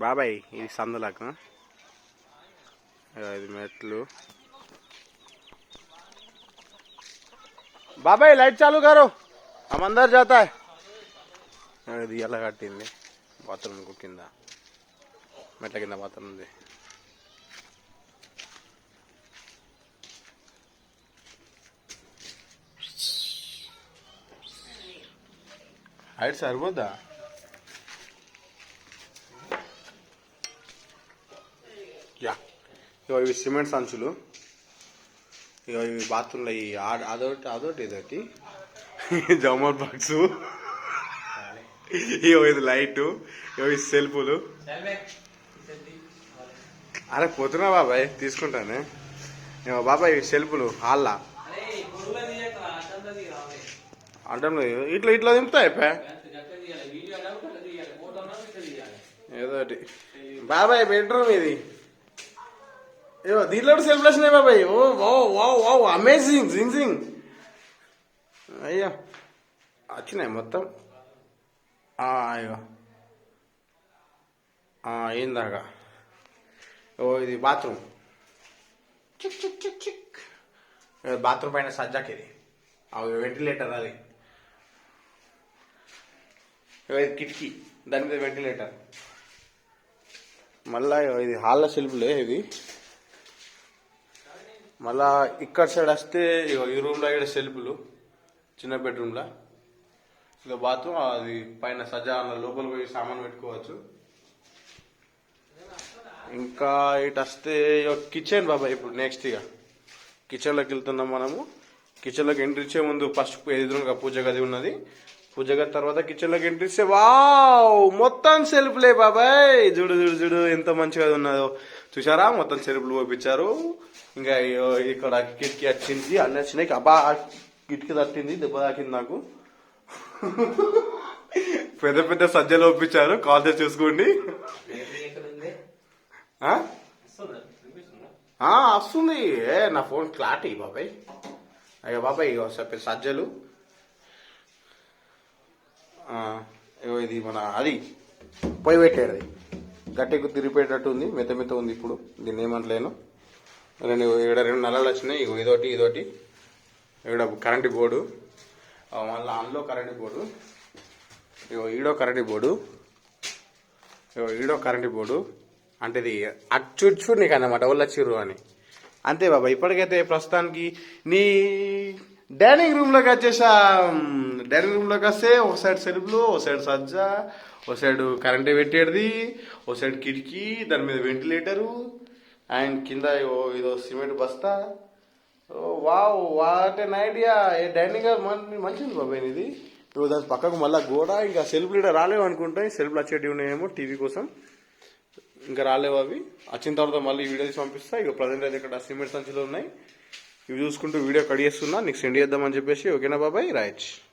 బాబాయ్ ఇది సందులకు ఇది మెట్లు. బాబాయ్ లైట్ చాలు గారు हम अंदर जाता है. ఇది ఎలా కట్టింది బాత్రూమ్ కింద మెట్ల కింద బాత్రూమ్ ఉంది. హైట్ సరిపోద్దా? యా ఇవి సిమెంట్ సంచులు. ఇవి బాత్రూంలో ఈ అదొకటి ఇదొకటి జమర్ బాక్స్. ఇది లైటు, ఇవి సెల్ఫులు. అరే పోతున్నా బాబాయ్ తీసుకుంటానే. బాబాయ్ సెల్ఫులు హాల్లా అంటే ఇట్లా ఇట్లా దింపుతా అయిపోయా ఏదోటి. బాబాయ్ బెడ్రూమ్ ఇది. దీంట్లో సెల్ఫ్లు వచ్చినాయి బాబాయ్. ఓ వావ్ వావ్ వావ్ అమేజింగ్ జింగ్. అయ్యో వచ్చినాయి మొత్తం. అయ్యో ఏందాకా. ఇది బాత్రూమ్. చిక్ చిక్ చిక్ చిక్. బాత్రూమ్ పైన సజ్జాకి ఇది వెంటిలేటర్. అది కిటికీ, దాని మీద వెంటిలేటర్. మళ్ళా ఇది హాల్లో సెల్ఫ్లే ఇది. మళ్ళా ఇక్కడ సైడ్ వస్తే ఈ రూమ్లో ఇక్కడ సెల్ఫ్లు చిన్న బెడ్రూమ్లో. ఇక బాత్రూమ్ అది పైన సజ్జా లోపల పోయి సామాన్ పెట్టుకోవచ్చు. ఇంకా ఇటు వస్తే కిచెన్ బాబాయ్. ఇప్పుడు నెక్స్ట్ ఇక కిచెన్లోకి వెళ్తున్నాం మనము. కిచెన్లోకి ఎంట్రీ ఇచ్చే ముందు ఫస్ట్ ఎదురుగా పూజ గది ఉన్నది. పూజ గది తర్వాత కిచెన్లోకి ఎంట్రీ ఇస్తే వావ్ మొత్తం సెల్ఫ్లే బాబాయ్. చూడు చూడు చూడు ఎంత మంచిగా ఉన్నదో చూసారా. మొత్తం సెల్ఫ్లు పోపించారు. ఇంకా ఇక్కడ కిటికీ వచ్చింది, అన్నీ వచ్చినాయి. అబ్బా కిటికీ తట్టింది, దెబ్బ తాకింది నాకు. పెద్ద పెద్ద సజ్జలు ఒప్పించారు. కాల్ చేసి చూసుకోండి. వస్తుంది. నా ఫోన్ క్లారిటీ బాబాయ్. అయ్యో బాబాయ్ సజ్జలు. ఇది మన అది పొయ్యి పెట్టేది గట్టికి తిరిగిపోయేటట్టు ఉంది. మెత్త మెత్త ఉంది. ఇప్పుడు దీన్ని ఏమంటలేను. ఇక్కడ 2 నల్లలు వచ్చినాయి. ఇదోటి ఇదోటి. ఇక్కడ కరెంటు బోర్డు, మళ్ళీ అందులో కరెంటు బోర్డు. ఈడో కరెంటు బోర్డు, ఈడో కరెంటు బోర్డు. అంటే ఇది అచ్చుచ్చు నీకు అన్నమాట ఒళ్ళచ్చిర్రు అని. అంతే బాబా. ఇప్పటికైతే ప్రస్తుతానికి నీ డైనింగ్ రూమ్లోకి వచ్చేసా. డైనింగ్ రూమ్లోకి వస్తే ఒక సైడ్ సెల్ఫ్లు, ఒక సైడ్ సజ్జా, ఒక సైడ్ కరెంటు పెట్టేది, ఒక సైడ్ కిటికీ, దాని మీద వెంటిలేటరు, అండ్ కింద ఇదో సిమెంట్ బస్తా. Wow what an idea. Dining మంచిది బాబాయ్ ఇది. దాని పక్కకు మళ్ళీ గోడ. ఇంకా సెల్ఫ్ లీడర్ రాలేవు అనుకుంటాయి. సెల్ఫ్లు వచ్చేటివి ఉన్నాయేమో టీవీ కోసం. ఇంకా రాలేవు అవి. వచ్చిన తర్వాత మళ్ళీ వీడియో తీసి పంపిస్తా. ఇక ప్రజెంట్ అయితే ఇక్కడ సిమెంట్ సంచులు ఉన్నాయి. ఇవి చూసుకుంటూ వీడియో కట్ చేస్తున్నా, నీకు సెండ్ చేద్దామని చెప్పేసి. ఓకేనా బాబాయ్ రైట్.